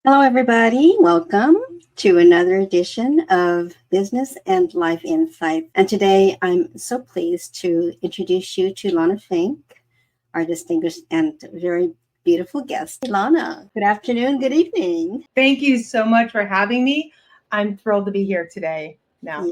Hello, everybody. Welcome to another edition of Business and Life Insights. And today I'm so pleased to introduce you to Lona Fink, our distinguished and very beautiful guest. Lana, good afternoon, good evening. Thank you so much for having me. I'm thrilled to be here today. Yes,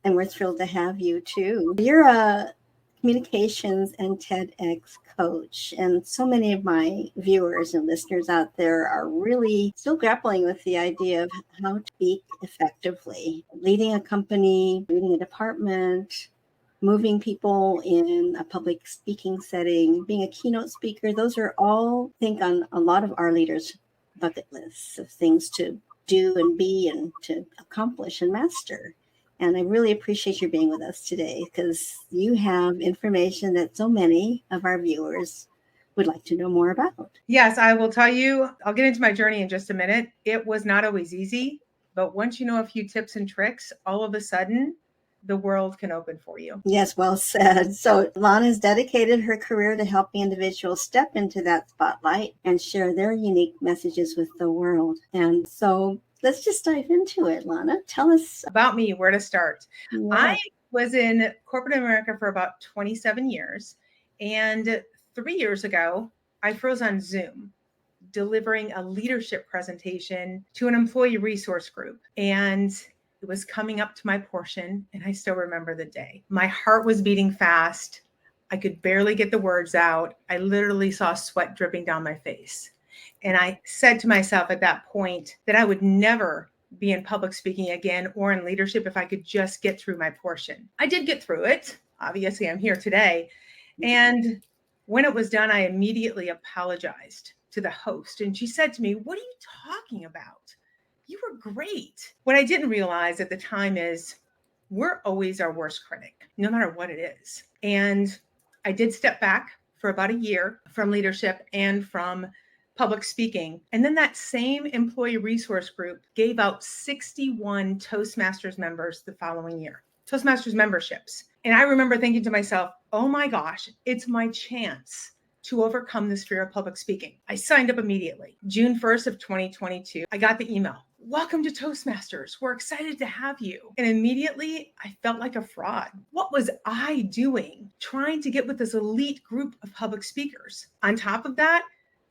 and we're thrilled to have you too. You're a communications and TEDx coach, and so many of my viewers and listeners out there are really still grappling with the idea of how to speak effectively, leading a company, leading a department, moving people in a public speaking setting, being a keynote speaker. Those are all, I think, on a lot of our leaders' bucket lists of things to do and be and to accomplish and master. And I really appreciate you being with us today because you have information that so many of our viewers would like to know more about. Yes, I will tell you, I'll get into my journey in just a minute. It was not always easy, but once you know a few tips and tricks, all of a sudden, the world can open for you. Yes, well said. So Lana's dedicated her career to helping individuals step into that spotlight and share their unique messages with the world. And so let's just dive into it, Lana. Tell us about me, where to start. Yeah. I was in corporate America for about 27 years. And 3 years ago, I froze on Zoom, delivering a leadership presentation to an employee resource group. And it was coming up to my portion, and I still remember the day. My heart was beating fast. I could barely get the words out. I literally saw sweat dripping down my face. And I said to myself at that point that I would never be in public speaking again or in leadership if I could just get through my portion. I did get through it. Obviously, I'm here today. And when it was done, I immediately apologized to the host. And she said to me, "What are you talking about? You were great." What I didn't realize at the time is we're always our worst critic, no matter what it is. And I did step back for about a year from leadership and from public speaking. And then that same employee resource group gave out 61 Toastmasters members the following year, Toastmasters memberships. And I remember thinking to myself, oh my gosh, it's my chance to overcome this fear of public speaking. I signed up immediately. June 1st of 2022, I got the email. "Welcome to Toastmasters. We're excited to have you." And immediately I felt like a fraud. What was I doing trying to get with this elite group of public speakers? On top of that,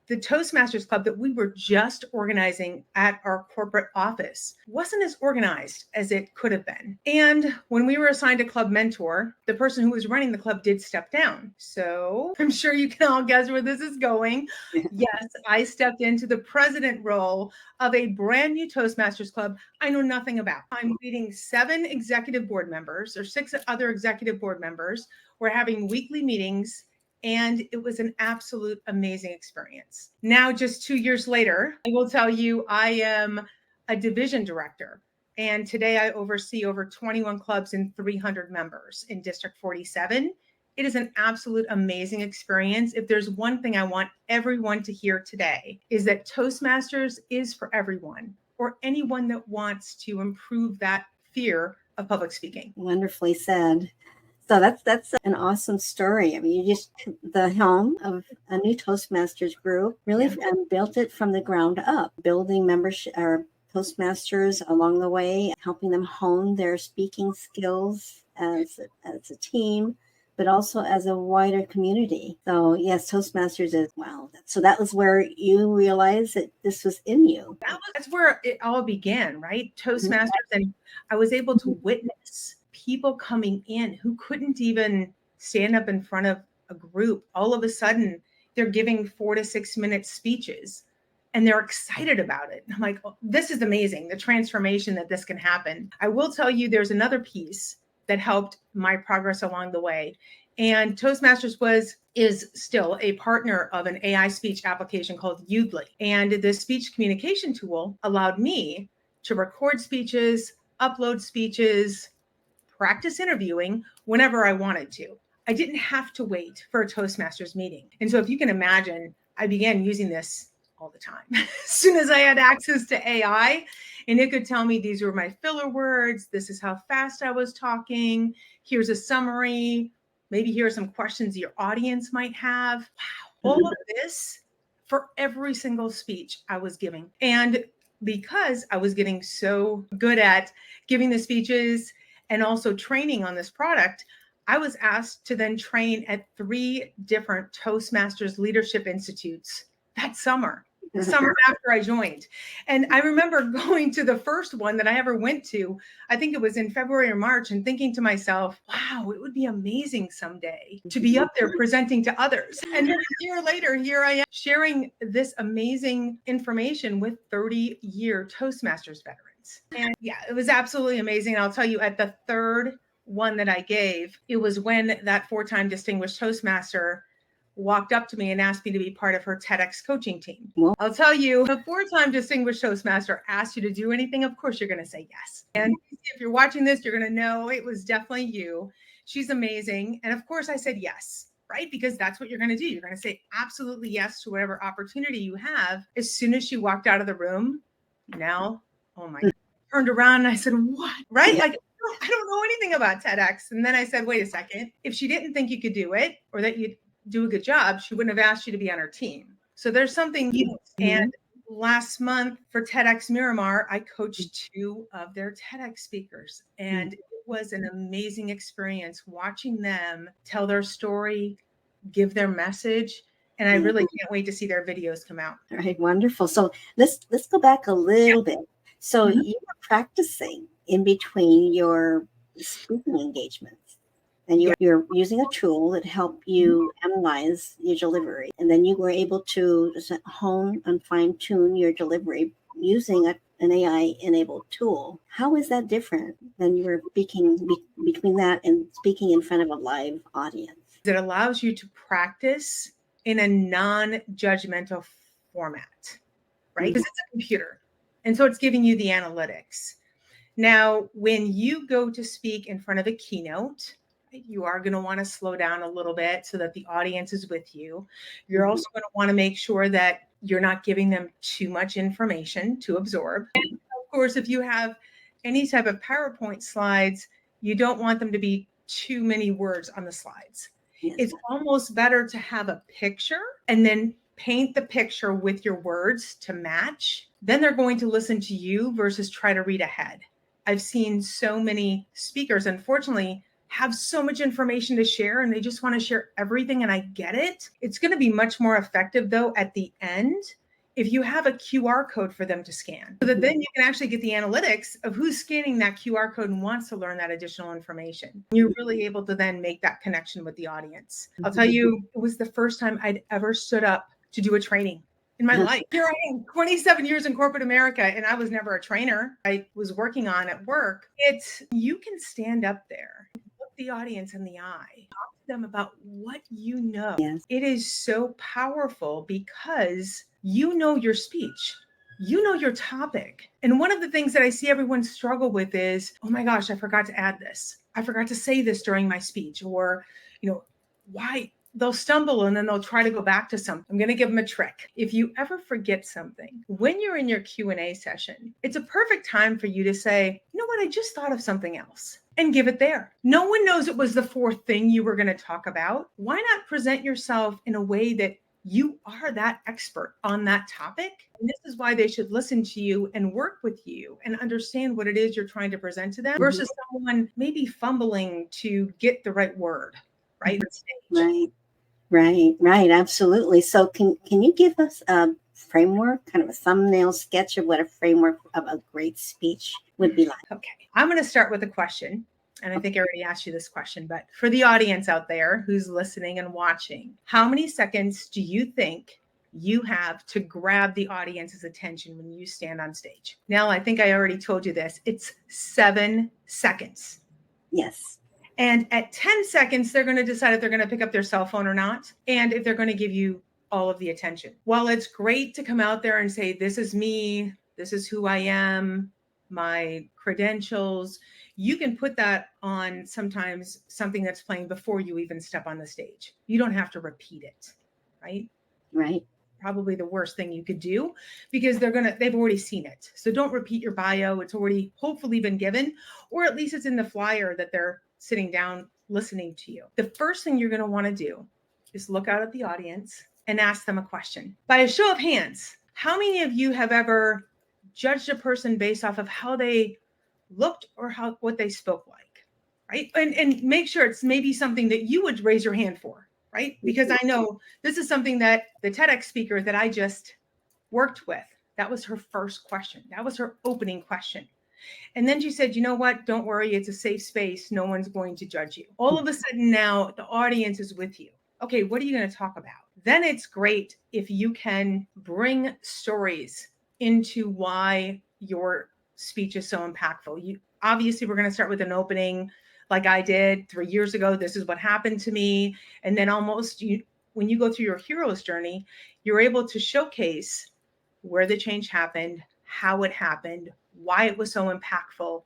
the Toastmasters Club that we were just organizing at our corporate office wasn't as organized as it could have been. And when we were assigned a club mentor, the person who was running the club did step down. So I'm sure you can all guess where this is going. Yes, I stepped into the president role of a brand new Toastmasters Club I know nothing about. I'm leading 7 executive board members or 6 other executive board members. We're having weekly meetings. And it was an absolute amazing experience. Now, just 2 years later, I will tell you I am a division director. And today I oversee over 21 clubs and 300 members in District 47. It is an absolute amazing experience. If there's one thing I want everyone to hear today is that Toastmasters is for everyone or anyone that wants to improve that fear of public speaking. Wonderfully said. So that's an awesome story. I mean, you just took the helm of a new Toastmasters group, really built it from the ground up, building membership or Toastmasters along the way, helping them hone their speaking skills as a team, but also as a wider community. So yes, Toastmasters is wow. So that was where you realized that this was in you. That's where it all began, right? Toastmasters, and I was able to witness people coming in who couldn't even stand up in front of a group. All of a sudden, they're giving 4 to 6 minute speeches and they're excited about it. I'm like, oh, this is amazing, the transformation that this can happen. I will tell you there's another piece that helped my progress along the way. And Toastmasters is still a partner of an AI speech application called Udly. And this speech communication tool allowed me to record speeches, upload speeches, practice interviewing whenever I wanted to. I didn't have to wait for a Toastmasters meeting. And so if you can imagine, I began using this all the time. As soon as I had access to AI, and it could tell me these were my filler words, this is how fast I was talking, here's a summary, maybe here are some questions your audience might have. Wow, all of this for every single speech I was giving. And because I was getting so good at giving the speeches and also training on this product, I was asked to then train at 3 different Toastmasters Leadership Institutes that summer, the summer after I joined. And I remember going to the first one that I ever went to, I think it was in February or March, and thinking to myself, wow, it would be amazing someday to be up there presenting to others. And then a year later, here I am sharing this amazing information with 30-year Toastmasters veterans. And yeah, it was absolutely amazing. I'll tell you, at the third one that I gave, it was when that 4-time distinguished Toastmaster walked up to me and asked me to be part of her TEDx coaching team. Well, I'll tell you, if a 4-time distinguished Toastmaster asks you to do anything, of course you're going to say yes. And if you're watching this, you're going to know it was definitely you. She's amazing. And of course I said yes, right? Because that's what you're going to do. You're going to say absolutely yes to whatever opportunity you have. As soon as she walked out of the room, now, oh my God, I turned around and I said, what? Right? Like, I don't know anything about TEDx. And then I said, wait a second. If she didn't think you could do it or that you'd do a good job, she wouldn't have asked you to be on her team. So there's something. And last month for TEDx Miramar, I coached 2 of their TEDx speakers. And it was an amazing experience watching them tell their story, give their message. And I really can't wait to see their videos come out. All right, wonderful. So let's go back a little bit. So you were practicing in between your speaking engagements. And you're using a tool that helped you analyze your delivery. And then you were able to hone and fine tune your delivery using an AI-enabled tool. How is that different than you were speaking between that and speaking in front of a live audience? It allows you to practice in a non-judgmental format, right? Because it's a computer. And so it's giving you the analytics. Now, when you go to speak in front of a keynote, you are going to want to slow down a little bit so that the audience is with you. You're also going to want to make sure that you're not giving them too much information to absorb. And of course, if you have any type of PowerPoint slides, you don't want them to be too many words on the slides. Yes. It's almost better to have a picture and then paint the picture with your words to match. Then they're going to listen to you versus try to read ahead. I've seen so many speakers, unfortunately, have so much information to share and they just want to share everything, and I get it. It's going to be much more effective though at the end if you have a QR code for them to scan, so that then you can actually get the analytics of who's scanning that QR code and wants to learn that additional information. You're really able to then make that connection with the audience. I'll tell you, it was the first time I'd ever stood up to do a training in my life. Here I am, 27 years in corporate America, and I was never a trainer. I was working on at work. You can stand up there, look the audience in the eye, talk to them about what you know. Yes. It is so powerful because you know your speech. You know your topic. And one of the things that I see everyone struggle with is, oh my gosh, I forgot to add this. I forgot to say this during my speech. Or, why? They'll stumble and then they'll try to go back to something. I'm going to give them a trick. If you ever forget something, when you're in your Q&A session, it's a perfect time for you to say, you know what, I just thought of something else, and give it there. No one knows it was the 4th thing you were going to talk about. Why not present yourself in a way that you are that expert on that topic? And this is why they should listen to you and work with you and understand what it is you're trying to present to them versus someone maybe fumbling to get the right word, right? Right. Absolutely. So can you give us a framework, kind of a thumbnail sketch of what a framework of a great speech would be like? Okay. I'm going to start with a question. And I think I already asked you this question, but for the audience out there who's listening and watching, how many seconds do you think you have to grab the audience's attention when you stand on stage? Now, I think I already told you this. It's 7 seconds. Yes. And at 10 seconds, they're going to decide if they're going to pick up their cell phone or not, and if they're going to give you all of the attention. While it's great to come out there and say, this is me, this is who I am, my credentials, you can put that on sometimes something that's playing before you even step on the stage. You don't have to repeat it, right? Right. Probably the worst thing you could do, because they've already seen it. So don't repeat your bio. It's already hopefully been given, or at least it's in the flyer that they're sitting down listening to you. The first thing you're going to want to do is look out at the audience and ask them a question. By a show of hands, how many of you have ever judged a person based off of how they looked or what they spoke like, right? And make sure it's maybe something that you would raise your hand for, right? Because I know this is something that the TEDx speaker that I just worked with, that was her first question. That was her opening question. And then she said, you know what? Don't worry. It's a safe space. No one's going to judge you. All of a sudden now the audience is with you. Okay, what are you going to talk about? Then it's great if you can bring stories into why your speech is so impactful. Obviously, we're going to start with an opening like I did 3 years ago. This is what happened to me. And then when you go through your hero's journey, you're able to showcase where the change happened, how it happened, why it was so impactful,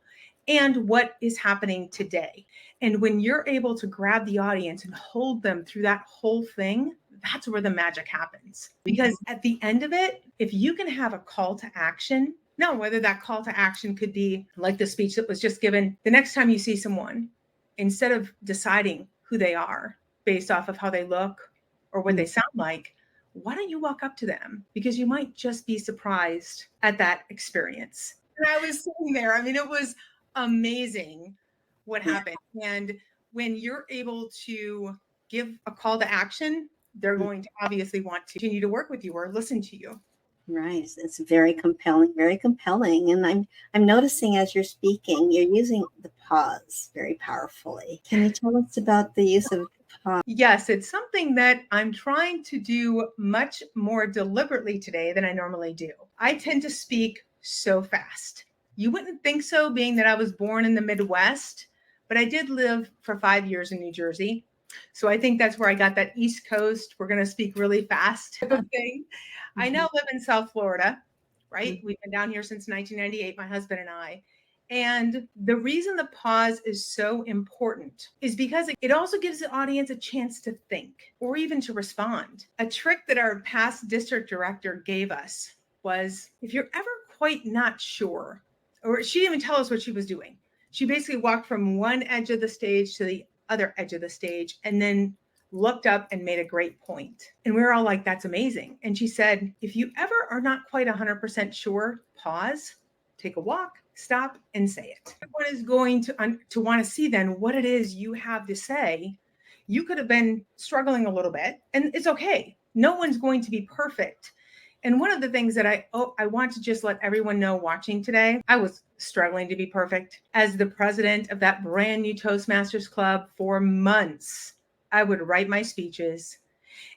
and what is happening today. And when you're able to grab the audience and hold them through that whole thing, that's where the magic happens. Because at the end of it, if you can have a call to action, now whether that call to action could be like the speech that was just given, the next time you see someone, instead of deciding who they are based off of how they look or what they sound like, why don't you walk up to them? Because you might just be surprised at that experience. And I was sitting there. I mean, it was amazing what happened. And when you're able to give a call to action, they're going to obviously want to continue to work with you or listen to you. Right. It's very compelling, very compelling. And I'm noticing as you're speaking, you're using the pause very powerfully. Can you tell us about the use of pause? Yes, it's something that I'm trying to do much more deliberately today than I normally do. I tend to speak so fast. You wouldn't think so, being that I was born in the Midwest, but I did live for 5 years in New Jersey. So I think that's where I got that East Coast, we're going to speak really fast type of thing. I now live in South Florida, right? We've been down here since 1998, my husband and I. And the reason the pause is so important is because it also gives the audience a chance to think or even to respond. A trick that our past district director gave us was, if you're ever quite not sure, or she didn't even tell us what she was doing. She basically walked from one edge of the stage to the other edge of the stage and then looked up and made a great point. And we were all like, that's amazing. And she said, if you ever are not quite 100% sure, pause, take a walk, stop, and say it. Everyone is going to want to see then what it is you have to say. You could have been struggling a little bit, and it's okay. No one's going to be perfect. And one of the things that I want to just let everyone know watching today, I was struggling to be perfect. As the president of that brand new Toastmasters Club for months, I would write my speeches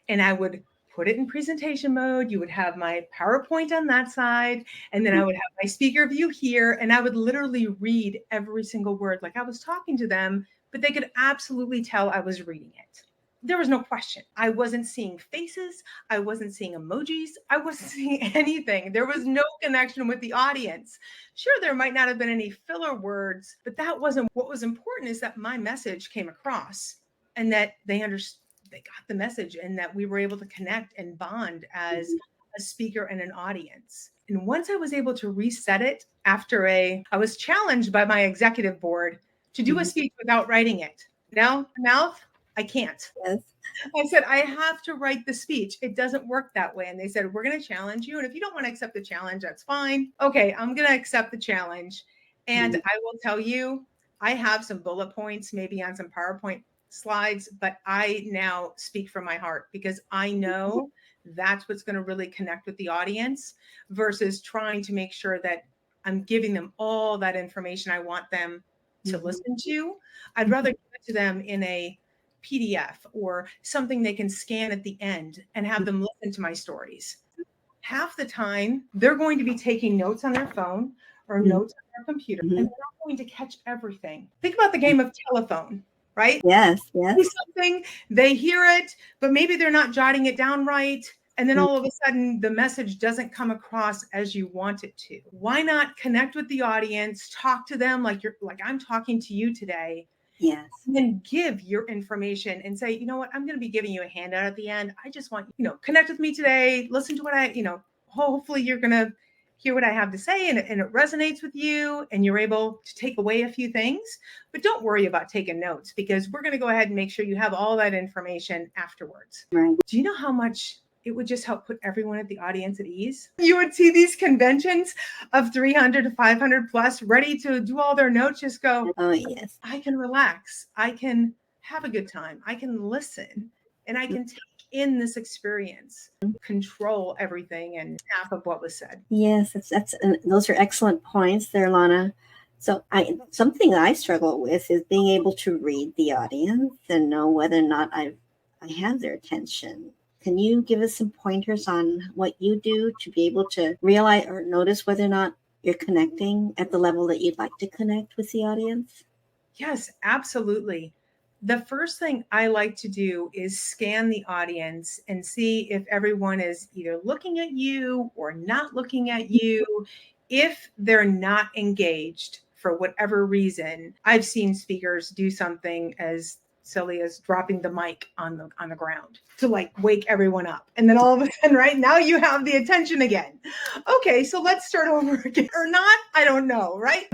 and I would put it in presentation mode. You would have my PowerPoint on that side, and then I would have my speaker view here, and I would literally read every single word like I was talking to them, but they could absolutely tell I was reading it. There was no question. I wasn't seeing faces. I wasn't seeing emojis. I wasn't seeing anything. There was no connection with the audience. Sure, there might not have been any filler words, but that wasn't what was important. Is that my message came across and that they understood. They got the message and that we were able to connect and bond as a speaker and an audience. And once I was able to reset it I was challenged by my executive board to do a speech without writing it. Now, mouth, I can't. Yes. I said, I have to write the speech. It doesn't work that way. And they said, we're going to challenge you. And if you don't want to accept the challenge, that's fine. Okay, I'm going to accept the challenge. And I will tell you, I have some bullet points, maybe on some PowerPoint slides, but I now speak from my heart because I know that's what's going to really connect with the audience versus trying to make sure that I'm giving them all that information I want them to listen to. I'd rather give it to them in a PDF or something they can scan at the end and have them listen to my stories. Half the time, they're going to be taking notes on their phone or notes on their computer, and they're not going to catch everything. Think about the game of telephone. Right? Yes. Something, they hear it, but maybe they're not jotting it down right. And then all of a sudden the message doesn't come across as you want it to. Why not connect with the audience, talk to them like I'm talking to you today. Yes. And then give your information and say, you know what, I'm going to be giving you a handout at the end. I just want, connect with me today. Listen to what hopefully you're going to hear what I have to say and it resonates with you and you're able to take away a few things, but don't worry about taking notes because we're going to go ahead and make sure you have all that information afterwards. Right. Do you know how much it would just help put everyone at the audience at ease. You would see these conventions of 300 to 500 plus ready to do all their notes, just go, Oh, yes. I can relax. I can have a good time. I can listen and I can take in this experience, control everything and half of what was said. Yes, and those are excellent points there, Lana. So something that I struggle with is being able to read the audience and know whether or not I have their attention. Can you give us some pointers on what you do to be able to realize or notice whether or not you're connecting at the level that you'd like to connect with the audience? Yes, absolutely. The first thing I like to do is scan the audience and see if everyone is either looking at you or not looking at you. If they're not engaged for whatever reason, I've seen speakers do something as silly as dropping the mic on the ground to like wake everyone up. And then all of a sudden, right now you have the attention again. Okay, so let's start over again. Or not, I don't know, right?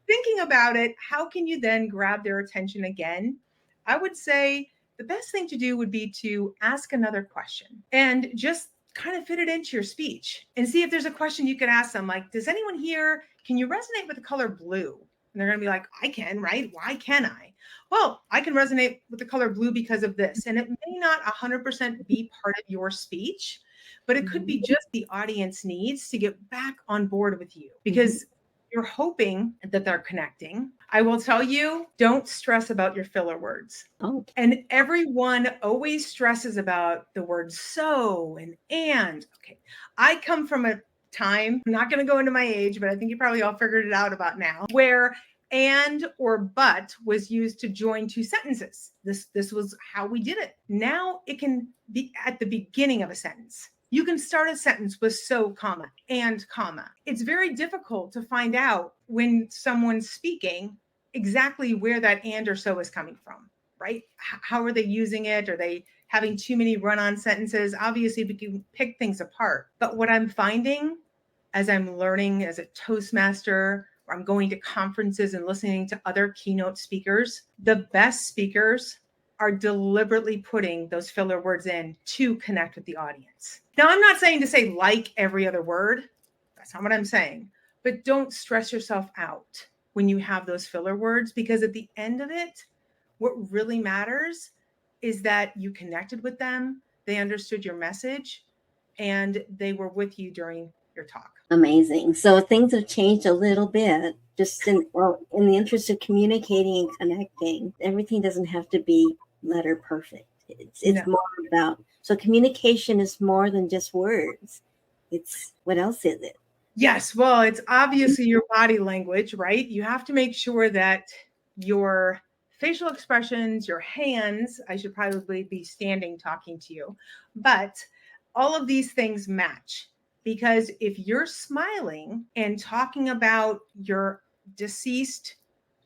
Thinking about it, how can you then grab their attention again? I would say the best thing to do would be to ask another question and just kind of fit it into your speech and see if there's a question you could ask them. Like, does anyone here, can you resonate with the color blue? And they're going to be like, I can, right? Why can I? Well, I can resonate with the color blue because of this. And it may not 100% be part of your speech, but it could be just the audience needs to get back on board with you because you're hoping that they're connecting. I will tell you, don't stress about your filler words. Oh, And everyone always stresses about the words so and. Okay. I come from a time, I'm not going to go into my age, but I think you probably all figured it out about now, where and or but was used to join two sentences. This was how we did it. Now it can be at the beginning of a sentence. You can start a sentence with so, comma, and comma. It's very difficult to find out when someone's speaking exactly where that and or so is coming from, right? How are they using it? Are they having too many run-on sentences? Obviously, we can pick things apart. But what I'm finding as I'm learning as a Toastmaster, or I'm going to conferences and listening to other keynote speakers, the best speakers are deliberately putting those filler words in to connect with the audience. Now, I'm not saying to say like every other word. That's not what I'm saying. But don't stress yourself out when you have those filler words, because at the end of it, what really matters is that you connected with them, they understood your message, and they were with you during your talk. amazing. So things have changed a little bit. Just in the interest of communicating and connecting, everything doesn't have to be letter perfect. It's No. more about, so communication is more than just words. It's, what else is it? Yes, well, it's obviously your body language, right? You have to make sure that your facial expressions, your hands, I should probably be standing talking to you, but all of these things match, because if you're smiling and talking about your deceased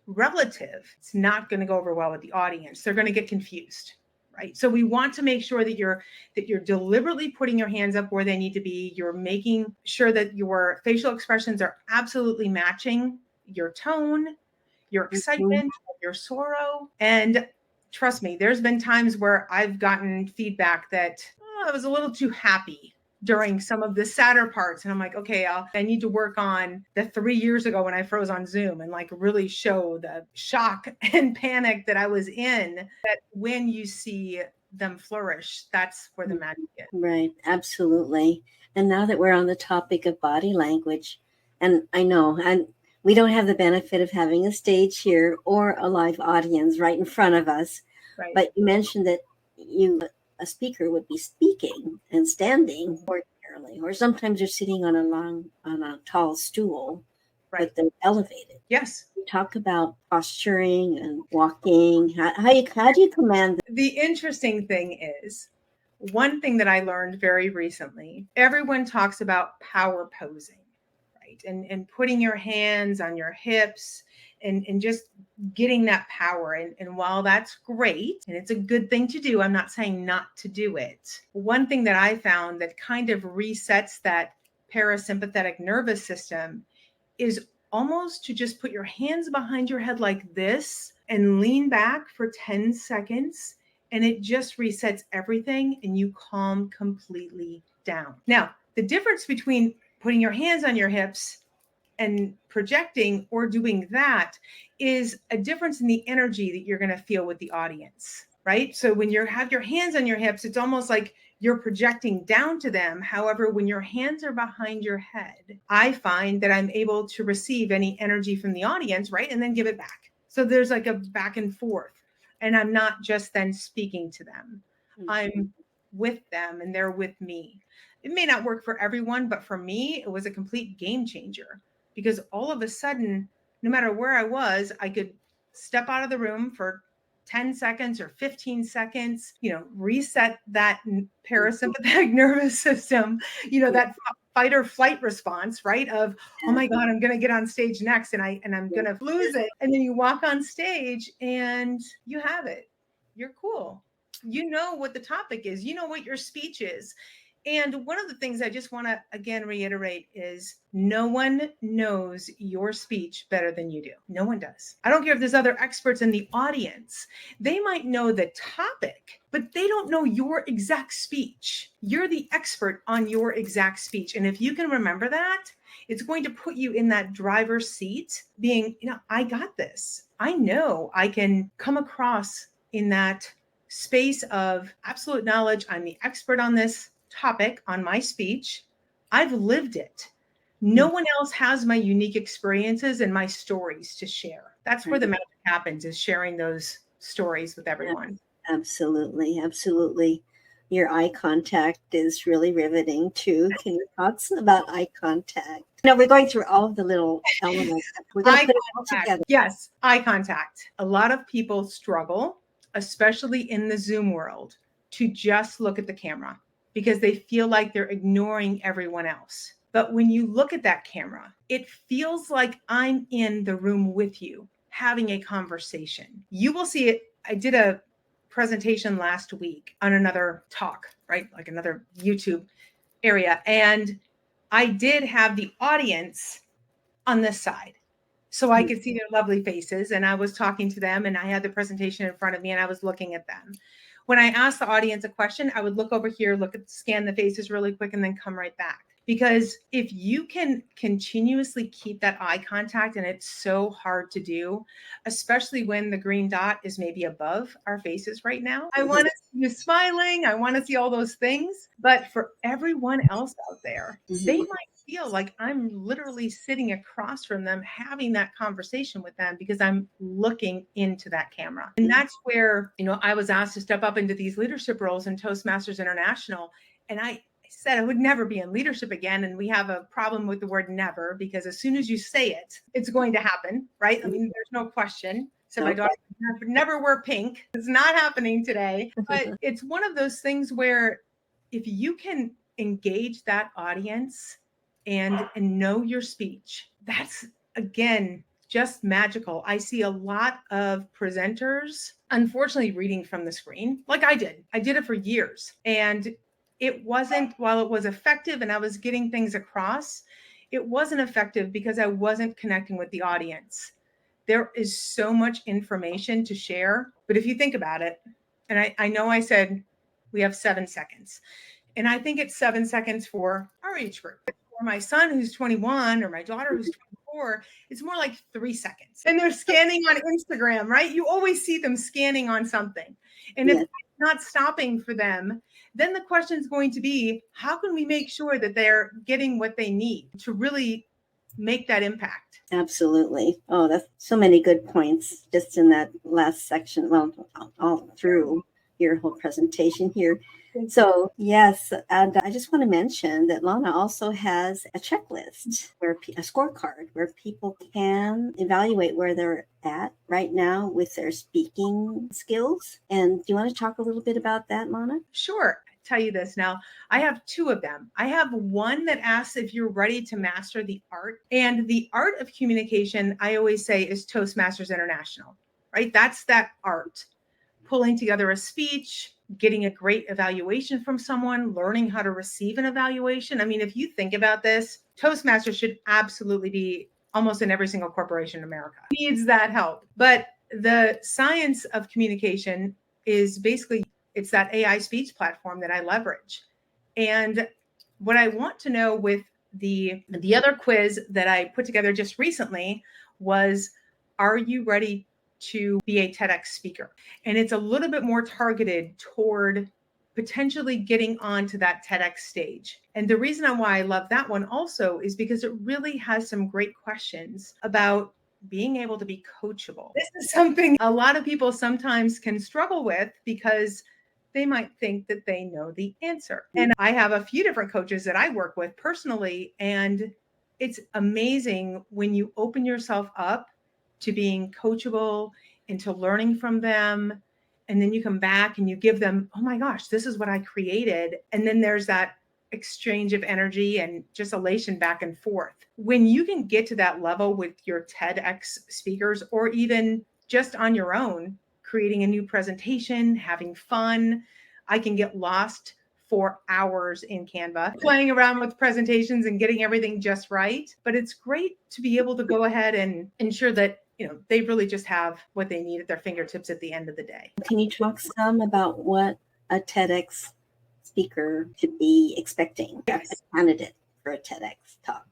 relative, it's not going to go over well with the audience. They're going to get confused, right? So we want to make sure that you're deliberately putting your hands up where they need to be. You're making sure that your facial expressions are absolutely matching your tone, your excitement, your sorrow. And trust me, there's been times where I've gotten feedback that I was a little too happy during some of the sadder parts. And I'm like, okay, I need to work on the 3 years ago when I froze on Zoom and like really show the shock and panic that I was in, that when you see them flourish, that's where the magic is. Right, absolutely. And now that we're on the topic of body language, and I know, and we don't have the benefit of having a stage here or a live audience right in front of us, Right. but you mentioned that a speaker would be speaking and standing ordinarily, or sometimes you're sitting on a tall stool, Right. but they're elevated. Yes. You talk about posturing and walking. How do you command? The interesting thing is, one thing that I learned very recently, everyone talks about power posing, right? And putting your hands on your hips and just getting that power. And while that's great, and it's a good thing to do, I'm not saying not to do it. One thing that I found that kind of resets that parasympathetic nervous system is almost to just put your hands behind your head like this and lean back for 10 seconds and it just resets everything and you calm completely down. Now, the difference between putting your hands on your hips and projecting or doing that is a difference in the energy that you're going to feel with the audience, right? So when you have your hands on your hips, it's almost like you're projecting down to them. However, when your hands are behind your head, I find that I'm able to receive any energy from the audience, right? And then give it back. So there's like a back and forth. And I'm not just then speaking to them. I'm with them and they're with me. It may not work for everyone, but for me, it was a complete game changer because all of a sudden, no matter where I was, I could step out of the room for 10 seconds or 15 seconds, reset that parasympathetic nervous system, that fight or flight response, right? Of, oh my God, I'm going to get on stage next and I'm going to lose it. And then you walk on stage and you have it. You're cool. You know what the topic is. You know what your speech is. And one of the things I just want to, again, reiterate is no one knows your speech better than you do. No one does. I don't care if there's other experts in the audience. They might know the topic, but they don't know your exact speech. You're the expert on your exact speech. And if you can remember that, it's going to put you in that driver's seat being, I got this. I know I can come across in that space of absolute knowledge. I'm the expert on this topic, on my speech. I've lived it. No one else has my unique experiences and my stories to share. That's where the magic happens, is sharing those stories with everyone. Absolutely. Absolutely. Your eye contact is really riveting too. Can you talk about eye contact? We're going through all of the little elements. We're going to put it all together. Yes, eye contact. A lot of people struggle, especially in the Zoom world, to just look at the camera because they feel like they're ignoring everyone else. But when you look at that camera, it feels like I'm in the room with you having a conversation. You will see it. I did a presentation last week on another talk, right? Like another YouTube area. And I did have the audience on this side. So I could see their lovely faces and I was talking to them and I had the presentation in front of me and I was looking at them. When I asked the audience a question, I would look over here, scan the faces really quick and then come right back. Because if you can continuously keep that eye contact, and it's so hard to do, especially when the green dot is maybe above our faces right now. I want to see you smiling. I want to see all those things. But for everyone else out there, they might feel like I'm literally sitting across from them having that conversation with them because I'm looking into that camera. And that's where, I was asked to step up into these leadership roles in Toastmasters International. And I said I would never be in leadership again. And we have a problem with the word never, because as soon as you say it, it's going to happen, right? I mean, there's no question. So my daughter would never wear pink. It's not happening today. But it's one of those things where if you can engage that audience and know your speech, that's, again, just magical. I see a lot of presenters, unfortunately, reading from the screen like I did. I did it for years. And it wasn't, while it was effective and I was getting things across, it wasn't effective because I wasn't connecting with the audience. There is so much information to share. But if you think about it, and I know I said we have 7 seconds, and I think it's 7 seconds for our age group. For my son who's 21 or my daughter who's 24, it's more like 3 seconds. And they're scanning on Instagram, right? You always see them scanning on something. And if it's not stopping for them, then the question is going to be, how can we make sure that they're getting what they need to really make that impact? Absolutely. Oh, that's so many good points just in that last section. Well, all through your whole presentation here. So yes, and I just want to mention that Lana also has a checklist, a scorecard where people can evaluate where they're at right now with their speaking skills. And do you want to talk a little bit about that, Lana? Sure. Tell you this now. I have 2 of them. I have one that asks if you're ready to master the art. And the art of communication, I always say, is Toastmasters International, right? That's that art. Pulling together a speech, getting a great evaluation from someone, learning how to receive an evaluation. I mean, if you think about this, Toastmasters should absolutely be almost in every single corporation in America. It needs that help. But the science of communication is basically, it's that AI speech platform that I leverage. And what I want to know with the other quiz that I put together just recently was, are you ready to be a TEDx speaker? And it's a little bit more targeted toward potentially getting onto that TEDx stage. And the reason why I love that one also is because it really has some great questions about being able to be coachable. This is something a lot of people sometimes can struggle with because they might think that they know the answer. And I have a few different coaches that I work with personally, and it's amazing when you open yourself up to being coachable and to learning from them. And then you come back and you give them, oh my gosh, this is what I created. And then there's that exchange of energy and just elation back and forth. When you can get to that level with your TEDx speakers, or even just on your own, creating a new presentation, having fun, I can get lost for hours in Canva, playing around with presentations and getting everything just right. But it's great to be able to go ahead and ensure that they really just have what they need at their fingertips at the end of the day. Can you talk some about what a TEDx speaker should be expecting? Yes. A candidate for a TEDx talk.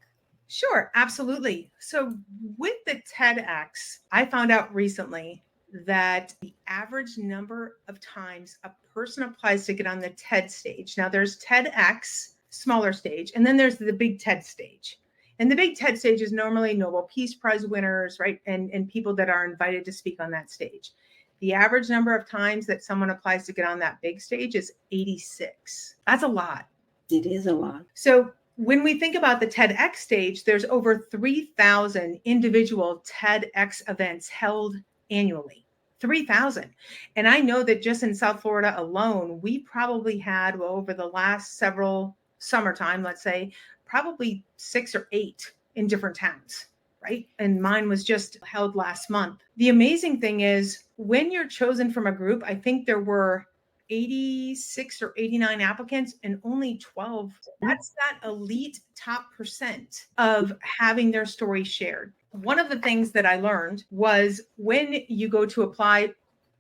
Sure, absolutely. So with the TEDx, I found out recently that the average number of times a person applies to get on the TED stage. Now there's TEDx, smaller stage, and then there's the big TED stage. And the big TED stage is normally Nobel Peace Prize winners, right? And people that are invited to speak on that stage. The average number of times that someone applies to get on that big stage is 86. That's a lot. It is a lot. So when we think about the TEDx stage, there's over 3,000 individual TEDx events held annually. 3,000. And I know that just in South Florida alone, we probably had, well, over the last several summertime, let's say, probably 6 or 8 in different towns, right? And mine was just held last month. The amazing thing is when you're chosen from a group, I think there were 86 or 89 applicants and only 12. That's that elite top percent of having their story shared. One of the things that I learned was when you go to apply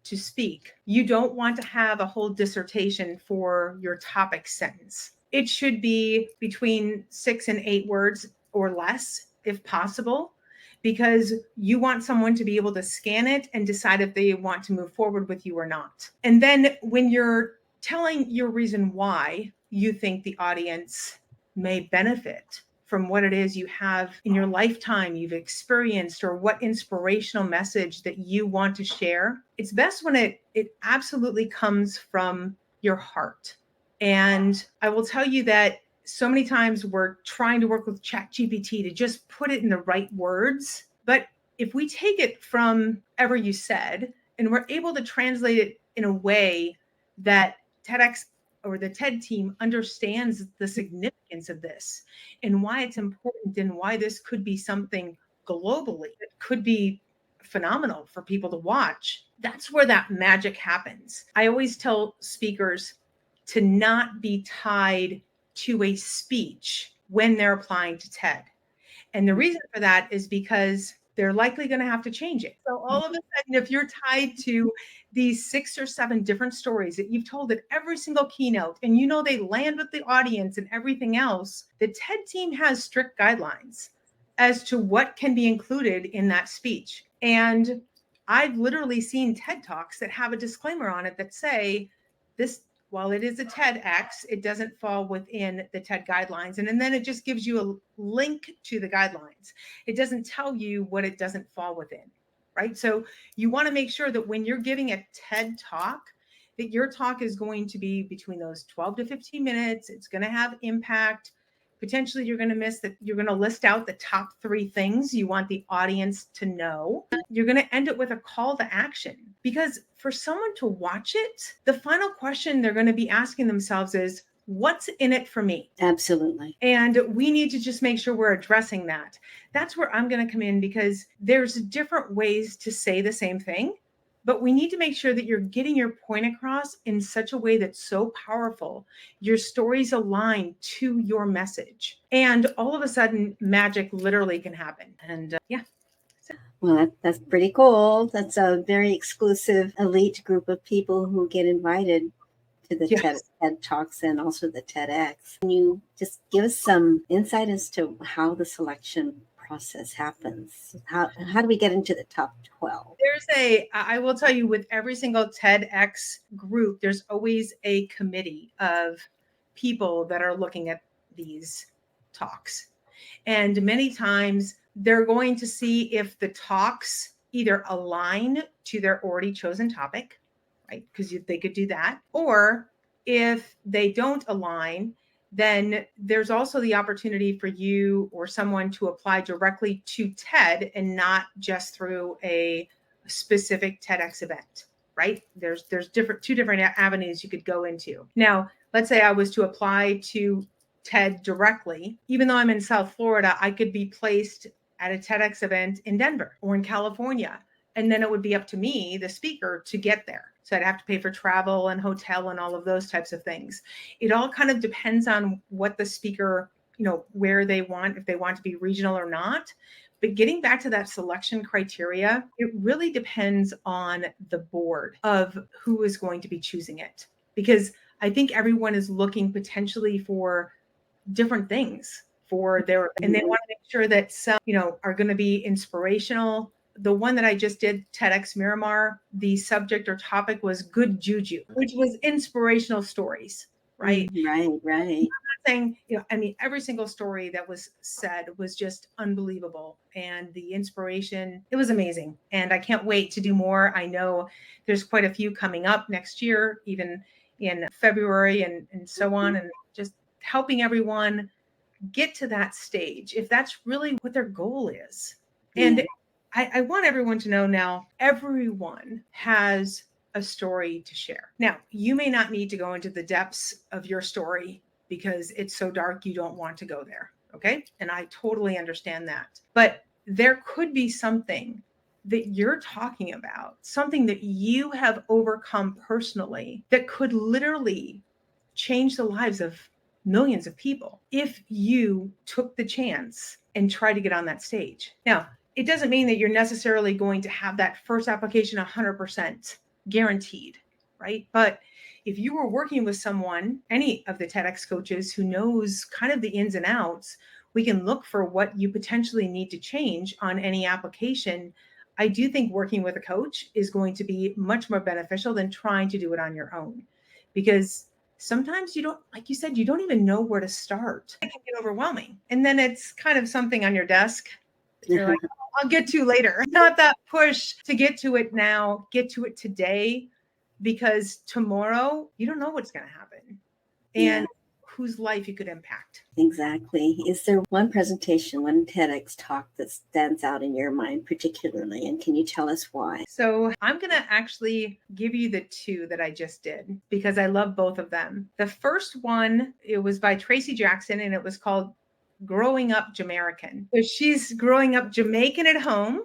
to speak, you don't want to have a whole dissertation for your topic sentence. It should be between 6 and 8 words or less, if possible, because you want someone to be able to scan it and decide if they want to move forward with you or not. And then when you're telling your reason why you think the audience may benefit from what it is you have in your lifetime you've experienced, or what inspirational message that you want to share, it's best when it absolutely comes from your heart. And I will tell you that so many times we're trying to work with ChatGPT to just put it in the right words. But if we take it from whatever you said and we're able to translate it in a way that TEDx or the TED team understands the significance of this and why it's important and why this could be something globally that could be phenomenal for people to watch, that's where that magic happens. I always tell speakers to not be tied to a speech when they're applying to TED. And the reason for that is because they're likely going to have to change it. So all of a sudden, if you're tied to these 6 or 7 different stories that you've told at every single keynote, and they land with the audience and everything else, the TED team has strict guidelines as to what can be included in that speech. And I've literally seen TED Talks that have a disclaimer on it that say, this, while it is a TEDx, it doesn't fall within the TED guidelines. And then it just gives you a link to the guidelines. It doesn't tell you what it doesn't fall within, right? So you want to make sure that when you're giving a TED talk, that your talk is going to be between those 12 to 15 minutes. It's going to have impact. Potentially you're going to list out the top 3 things you want the audience to know. You're going to end it with a call to action, because for someone to watch it, the final question they're going to be asking themselves is, what's in it for me? Absolutely. And we need to just make sure we're addressing that. That's where I'm going to come in, because there's different ways to say the same thing, but we need to make sure that you're getting your point across in such a way that's so powerful. Your stories align to your message. And all of a sudden, magic literally can happen. And yeah. Well, that's pretty cool. That's a very exclusive, elite group of people who get invited to the Yes. TED Talks and also the TEDx. Can you just give us some insight as to how the selection process happens? How do we get into the top 12? I will tell you, with every single TEDx group, there's always a committee of people that are looking at these talks. And many times they're going to see if the talks either align to their already chosen topic, right? Because they could do that. Or if they don't align, then there's also the opportunity for you or someone to apply directly to TED and not just through a specific TEDx event, right? There's two different avenues you could go into. Now, let's say I was to apply to TED directly. Even though I'm in South Florida, I could be placed at a TEDx event in Denver or in California. And then it would be up to me, the speaker, to get there. So I'd have to pay for travel and hotel and all of those types of things. It all kind of depends on what the speaker, where they want, if they want to be regional or not. But getting back to that selection criteria, it really depends on the board of who is going to be choosing it. Because I think everyone is looking potentially for different things for their, and they want to make sure that some, are going to be inspirational. The one that I just did, TEDx Miramar, the subject or topic was good juju, which was inspirational stories, right? Right. Saying, every single story that was said was just unbelievable. And the inspiration, it was amazing. And I can't wait to do more. I know there's quite a few coming up next year, even in February and so on. And just helping everyone get to that stage, if that's really what their goal is. And I want everyone to know now, everyone has a story to share. Now, you may not need to go into the depths of your story because it's so dark you don't want to go there. Okay. And I totally understand that. But there could be something that you're talking about, something that you have overcome personally that could literally change the lives of millions of people if you took the chance and tried to get on that stage. Now, it doesn't mean that you're necessarily going to have that first application 100% guaranteed, right? But if you were working with someone, any of the TEDx coaches who knows kind of the ins and outs, we can look for what you potentially need to change on any application. I do think working with a coach is going to be much more beneficial than trying to do it on your own, because sometimes you don't, like you said, you don't even know where to start. It can get overwhelming. And then it's kind of something on your desk that you're like, I'll get to later. Not that push to get to it now, get to it today, because tomorrow you don't know what's going to happen and whose life you could impact. Exactly. Is there one presentation, one TEDx talk that stands out in your mind particularly? And can you tell us why? So I'm going to actually give you the two that I just did because I love both of them. The first one, it was by Tracy Jackson, and it was called Growing Up Jamaican. So she's growing up Jamaican at home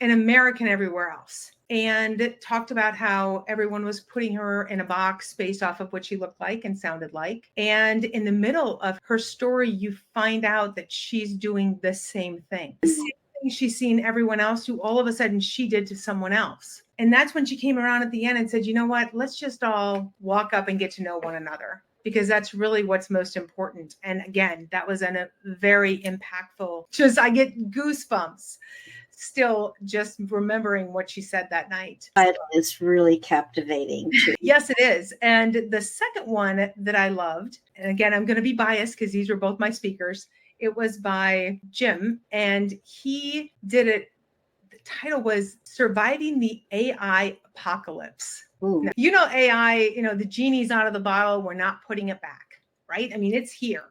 and American everywhere else. And talked about how everyone was putting her in a box based off of what she looked like and sounded like. And in the middle of her story, you find out that she's doing the same thing. The same thing she's seen everyone else do, all of a sudden she did to someone else. And that's when she came around at the end and said, you know what, let's just all walk up and get to know one another, because that's really what's most important. And again, that was a very impactful, I get goosebumps still just remembering what she said that night. The title is really captivating too. Yes, it is. And the second one that I loved, and again, I'm going to be biased because these were both my speakers. It was by Jim, and he did it. The title was Surviving the AI Apocalypse. Now, AI, the genie's out of the bottle. We're not putting it back, right? I mean, it's here.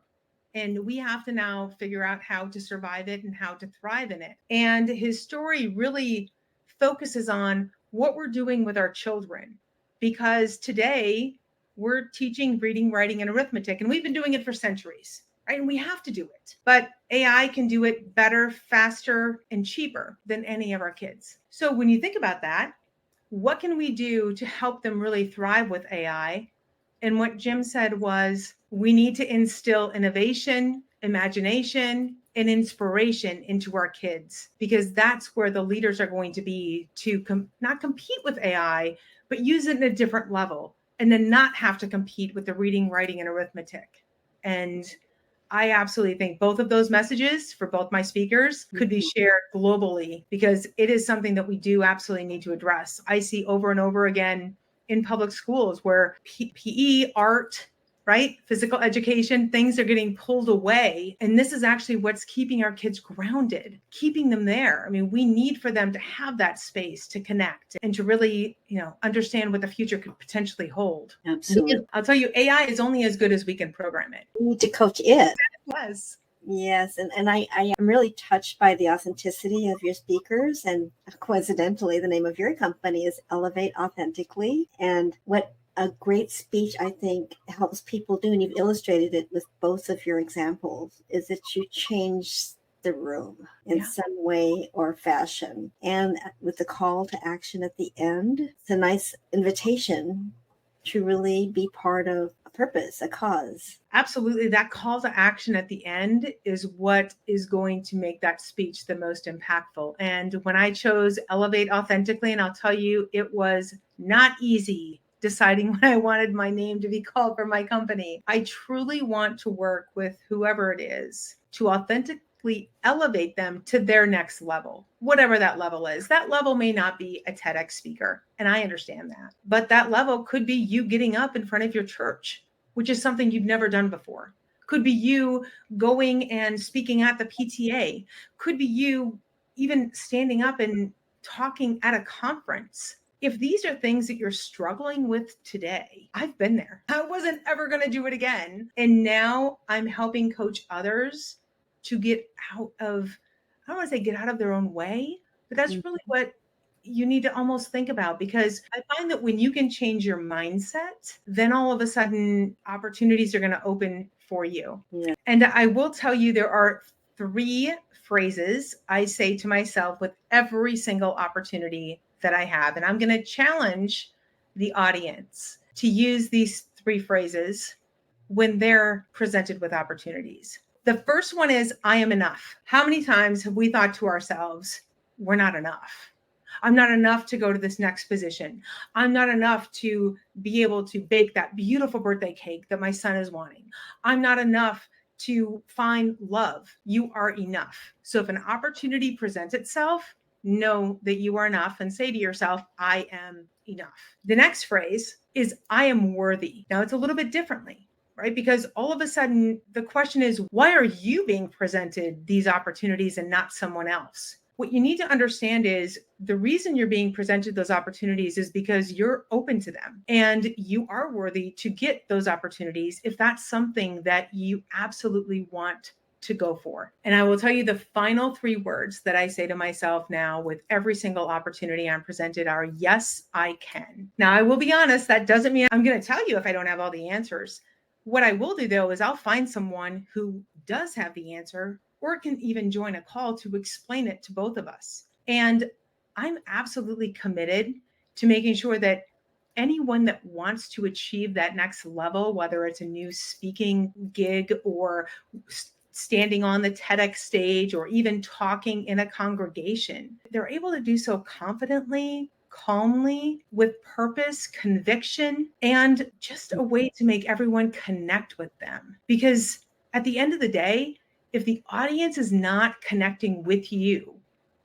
And we have to now figure out how to survive it and how to thrive in it. And his story really focuses on what we're doing with our children, because today we're teaching reading, writing, and arithmetic, and we've been doing it for centuries, right? And we have to do it. But AI can do it better, faster, and cheaper than any of our kids. So when you think about that, what can we do to help them really thrive with AI? And what Jim said was, we need to instill innovation, imagination, an inspiration into our kids, because that's where the leaders are going to be to not compete with AI, but use it at a different level, and then not have to compete with the reading, writing, and arithmetic. And I absolutely think both of those messages for both my speakers could be shared globally, because it is something that we do absolutely need to address. I see over and over again in public schools where PE, art, right? Physical education, things are getting pulled away. And this is actually what's keeping our kids grounded, keeping them there. I mean, we need for them to have that space to connect and to really, understand what the future could potentially hold. Absolutely. I'll tell you, AI is only as good as we can program it. We need to coach it. Yes. Yes, and I am really touched by the authenticity of your speakers, and coincidentally, the name of your company is Elevate Authentically. And what a great speech I think helps people do, and you've illustrated it with both of your examples, is that you change the room in some way or fashion. And with the call to action at the end, it's a nice invitation to really be part of a purpose, a cause. Absolutely. That call to action at the end is what is going to make that speech the most impactful. And when I chose Elevate Authentically, and I'll tell you, it was not easy deciding what I wanted my name to be called for my company. I truly want to work with whoever it is to authentically elevate them to their next level, whatever that level is. That level may not be a TEDx speaker, and I understand that, but that level could be you getting up in front of your church, which is something you've never done before. Could be you going and speaking at the PTA. Could be you even standing up and talking at a conference. If these are things that you're struggling with today, I've been there. I wasn't ever going to do it again. And now I'm helping coach others to get out of, I don't want to say get out of their own way, but that's really what you need to almost think about, because I find that when you can change your mindset, then all of a sudden opportunities are going to open for you. Yeah. And I will tell you, there are 3 phrases I say to myself with every single opportunity that I have. And I'm going to challenge the audience to use these 3 phrases when they're presented with opportunities. The first one is, I am enough. How many times have we thought to ourselves, we're not enough? I'm not enough to go to this next position. I'm not enough to be able to bake that beautiful birthday cake that my son is wanting. I'm not enough to find love. You are enough. So if an opportunity presents itself, know that you are enough and say to yourself, I am enough. The next phrase is, I am worthy. Now it's a little bit differently, right? Because all of a sudden the question is, why are you being presented these opportunities and not someone else? What you need to understand is the reason you're being presented those opportunities is because you're open to them, and you are worthy to get those opportunities if that's something that you absolutely want to go for. And I will tell you, the final 3 words that I say to myself now with every single opportunity I'm presented are, yes, I can. Now, I will be honest, that doesn't mean I'm going to tell you if I don't have all the answers. What I will do, though, is I'll find someone who does have the answer, or can even join a call to explain it to both of us. And I'm absolutely committed to making sure that anyone that wants to achieve that next level, whether it's a new speaking gig or standing on the TEDx stage or even talking in a congregation, they're able to do so confidently, calmly, with purpose, conviction, and just a way to make everyone connect with them. Because at the end of the day, if the audience is not connecting with you,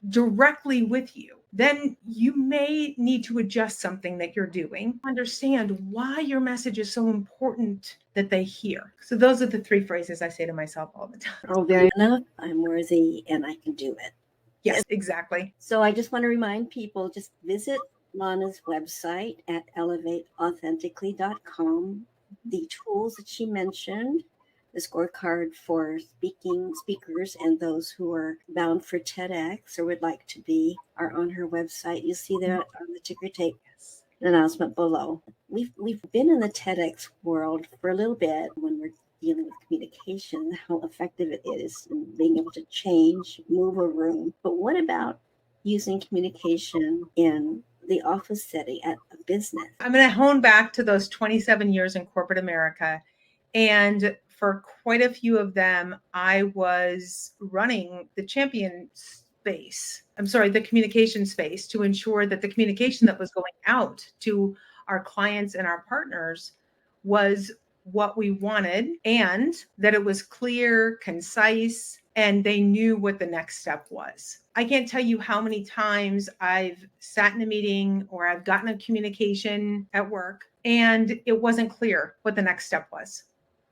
directly with you, then you may need to adjust something that you're doing. Understand why your message is so important that they hear. So those are the 3 phrases I say to myself all the time. Oh, very enough. I'm worthy and I can do it. Yes, exactly. So I just want to remind people, just visit Lana's website at elevateauthentically.com. The tools that she mentioned, the scorecard for speakers and those who are bound for TEDx or would like to be, are on her website. You see there on the ticker tape announcement below. We've been in the TEDx world for a little bit when we're dealing with communication, how effective it is in being able to change, move a room. But what about using communication in the office setting at a business? I'm going to hone back to those 27 years in corporate America. And for quite a few of them, I was running the the communication space to ensure that the communication that was going out to our clients and our partners was what we wanted, and that it was clear, concise, and they knew what the next step was. I can't tell you how many times I've sat in a meeting or I've gotten a communication at work and it wasn't clear what the next step was.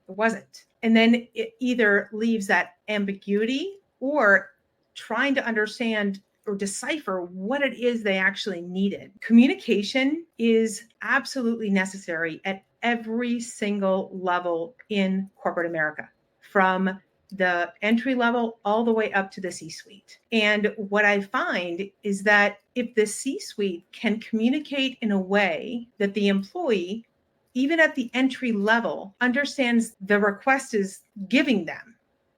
It wasn't. And then it either leaves that ambiguity or trying to understand or decipher what it is they actually needed. Communication is absolutely necessary at every single level in corporate America, from the entry level all the way up to the C-suite. And what I find is that if the C-suite can communicate in a way that the employee, even at the entry level, understands the request is giving them,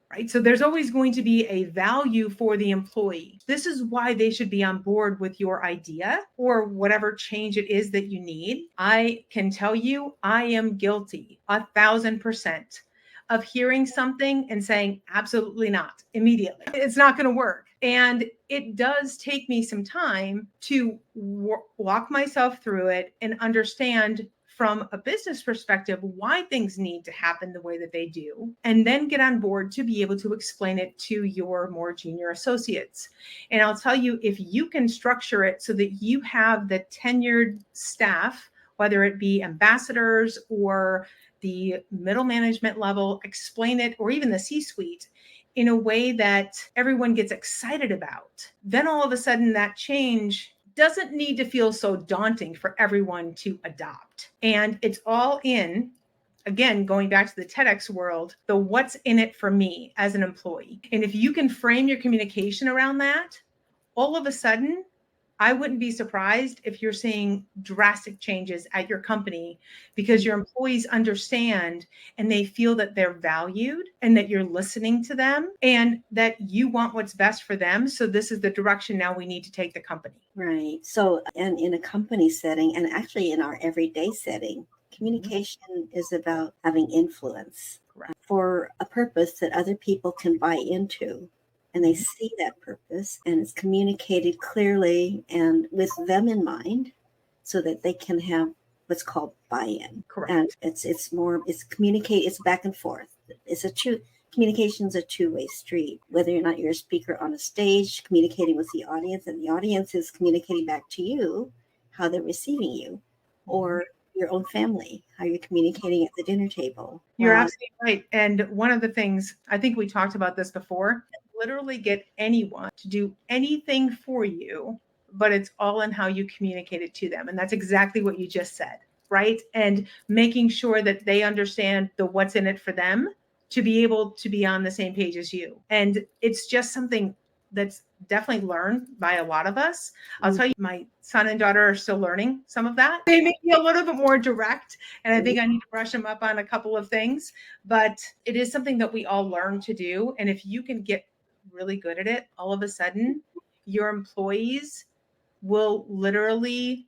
right? So there's always going to be a value for the employee. This is why they should be on board with your idea or whatever change it is that you need. I can tell you, I am guilty 1,000% of hearing something and saying, absolutely not, immediately. It's not going to work. And it does take me some time to walk myself through it and understand from a business perspective why things need to happen the way that they do, and then get on board to be able to explain it to your more junior associates. And I'll tell you, if you can structure it so that you have the tenured staff, whether it be ambassadors or the middle management level, explain it, or even the C-suite, in a way that everyone gets excited about, then all of a sudden that change doesn't need to feel so daunting for everyone to adopt. And it's all in, again, going back to the TEDx world, the what's in it for me as an employee. And if you can frame your communication around that, all of a sudden, I wouldn't be surprised if you're seeing drastic changes at your company because your employees understand and they feel that they're valued and that you're listening to them and that you want what's best for them. So this is the direction now we need to take the company. Right. So, and in a company setting, and actually in our everyday setting, communication is about having influence for a purpose that other people can buy into. And they see that purpose and it's communicated clearly and with them in mind so that they can have what's called buy-in. Correct. And it's back and forth. Communication is a two-way street. Whether or not you're a speaker on a stage, communicating with the audience, and the audience is communicating back to you how they're receiving you, or your own family, how you're communicating at the dinner table. You're absolutely right. And one of the things, I think we talked about this before, literally get anyone to do anything for you, but it's all in how you communicate it to them. And that's exactly what you just said, right? And making sure that they understand the what's in it for them to be able to be on the same page as you. And it's just something that's definitely learned by a lot of us. I'll tell you, my son and daughter are still learning some of that. They may be a little bit more direct, and I think I need to brush them up on a couple of things, but it is something that we all learn to do. And if you can get really good at it, all of a sudden your employees will literally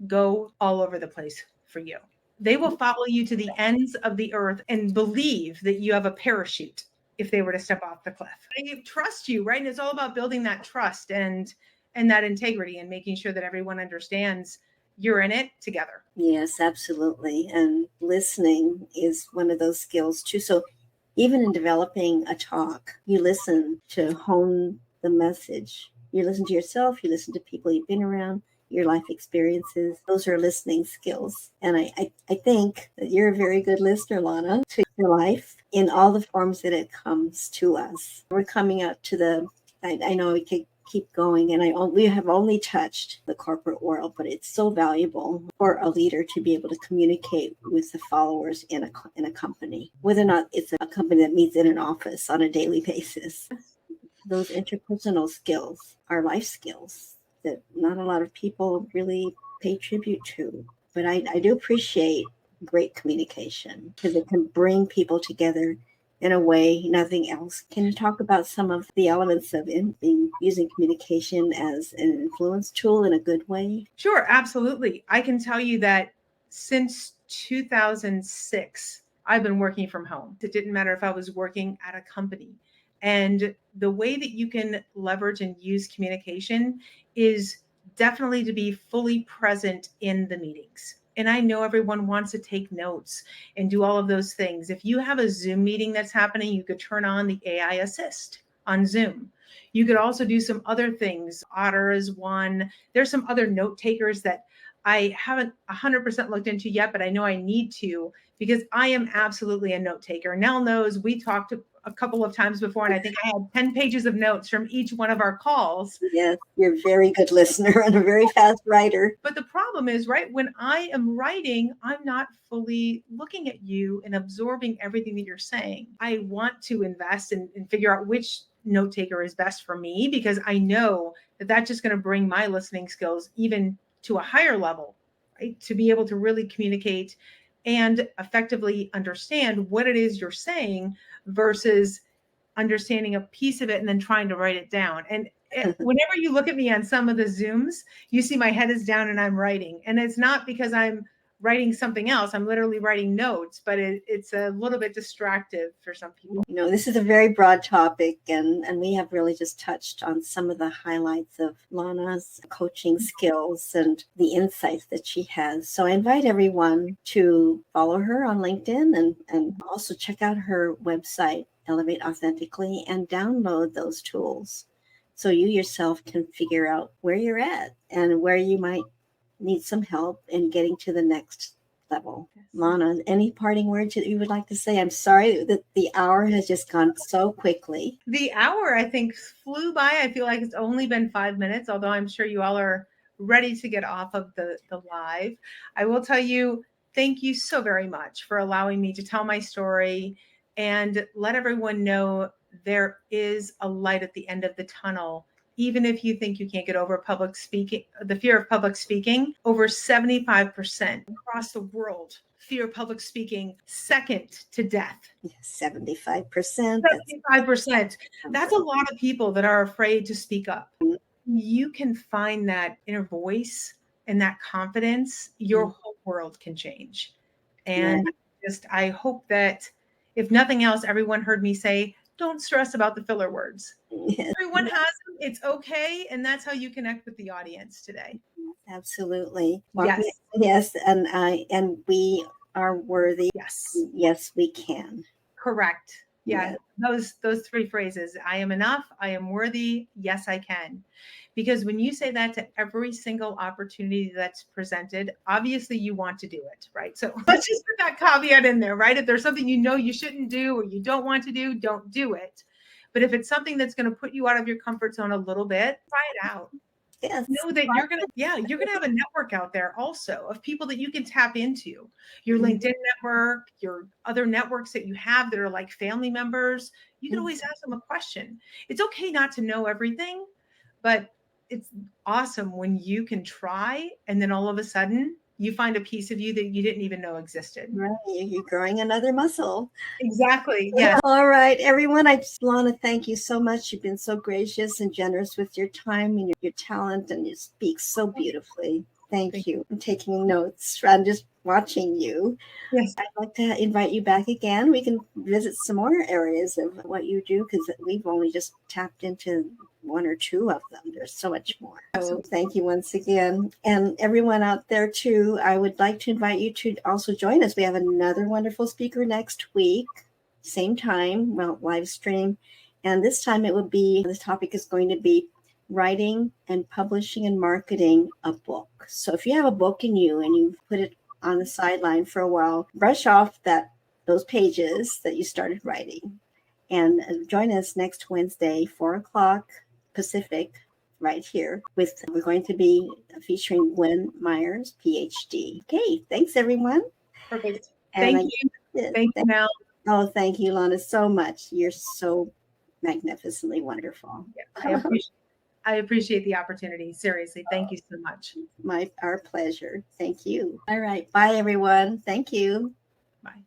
go all over the place for you. They will follow you to the ends of the earth and believe that you have a parachute if they were to step off the cliff. They trust you, right? And it's all about building that trust and that integrity and making sure that everyone understands you're in it together. Yes, absolutely. And listening is one of those skills too. So even in developing a talk, you listen to hone the message. You listen to yourself, you listen to people you've been around, your life experiences. Those are listening skills. And I think that you're a very good listener, Lana, to your life in all the forms that it comes to us. We're coming up to I know we could keep going, and we have only touched the corporate world, but it's so valuable for a leader to be able to communicate with the followers in a company, whether or not it's a company that meets in an office on a daily basis. Those interpersonal skills are life skills that not a lot of people really pay tribute to. But I do appreciate great communication because it can bring people together in a way nothing else. Can you talk about some of the elements of using communication as an influence tool in a good way? Sure, absolutely. I can tell you that since 2006, I've been working from home. It didn't matter if I was working at a company. And the way that you can leverage and use communication is definitely to be fully present in the meetings. And I know everyone wants to take notes and do all of those things. If you have a Zoom meeting that's happening, you could turn on the AI assist on Zoom. You could also do some other things. Otter is one. There's some other note takers that I haven't 100% looked into yet, but I know I need to, because I am absolutely a note taker. Nell knows, we talked a couple of times before, and I think I had 10 pages of notes from each one of our calls. Yes, you're a very good listener and a very fast writer. But the problem is, right, when I am writing, I'm not fully looking at you and absorbing everything that you're saying. I want to invest and figure out which note taker is best for me, because I know that that's just going to bring my listening skills even to a higher level, right? To be able to really communicate and effectively understand what it is you're saying versus understanding a piece of it and then trying to write it down. And whenever you look at me on some of the Zooms, you see my head is down and I'm writing. And it's not because I'm writing something else. I'm literally writing notes, but it's a little bit distractive for some people. You know, this is a very broad topic, and we have really just touched on some of the highlights of Lana's coaching skills and the insights that she has. So I invite everyone to follow her on LinkedIn and also check out her website, Elevate Authentically, and download those tools so you yourself can figure out where you're at and where you might need some help in getting to the next level. Yes. Lana, any parting words that you would like to say? I'm sorry that the hour has just gone so quickly. The hour, I think, flew by. I feel like it's only been 5 minutes, although I'm sure you all are ready to get off of the live. I will tell you, thank you so very much for allowing me to tell my story and let everyone know there is a light at the end of the tunnel. Even if you think you can't get over public speaking, the fear of public speaking, over 75% across the world, fear of public speaking, second to death. 75%. 75%. That's a lot of people that are afraid to speak up. You can find that inner voice and that confidence, your whole world can change. And I hope that if nothing else, everyone heard me say, don't stress about the filler words. Yes. Everyone has them. It's okay. And that's how you connect with the audience today. Absolutely. Yes. Yes. And we are worthy. Yes. Yes, we can. Correct. Yeah. Those 3 phrases. I am enough. I am worthy. Yes, I can. Because when you say that to every single opportunity that's presented, obviously you want to do it, right? So let's just put that caveat in there, right? If there's something you know you shouldn't do or you don't want to do, don't do it. But if it's something that's going to put you out of your comfort zone a little bit, try it out. Yes. Know that you're gonna have a network out there also of people that you can tap into. Your LinkedIn network, your other networks that you have that are like family members. You can always ask them a question. It's okay not to know everything, but it's awesome when you can try and then all of a sudden you find a piece of you that you didn't even know existed. Right. You're growing another muscle. Exactly. Yeah. All right, everyone. I just want to thank you so much. You've been so gracious and generous with your time and your talent, and you speak so beautifully. Thank you. I'm taking notes. I'm just watching you. Yes. I'd like to invite you back again. We can visit some more areas of what you do, because we've only just tapped into 1 or 2 of them. There's so much more. So thank you once again. And everyone out there too, I would like to invite you to also join us. We have another wonderful speaker next week, same time, live stream. And this time the topic is going to be writing and publishing and marketing a book. So if you have a book in you and you've put it on the sideline for a while, brush off those pages that you started writing, and join us next Wednesday, 4:00 Pacific, right here. We're going to be featuring Gwen Myers, PhD. Okay, thanks everyone. Perfect. Thank you. Thank you, Mel. Oh, thank you, Lana, so much. You're so magnificently wonderful. Yeah, I appreciate the opportunity. Seriously, thank you so much. Our pleasure. Thank you. All right. Bye, everyone. Thank you.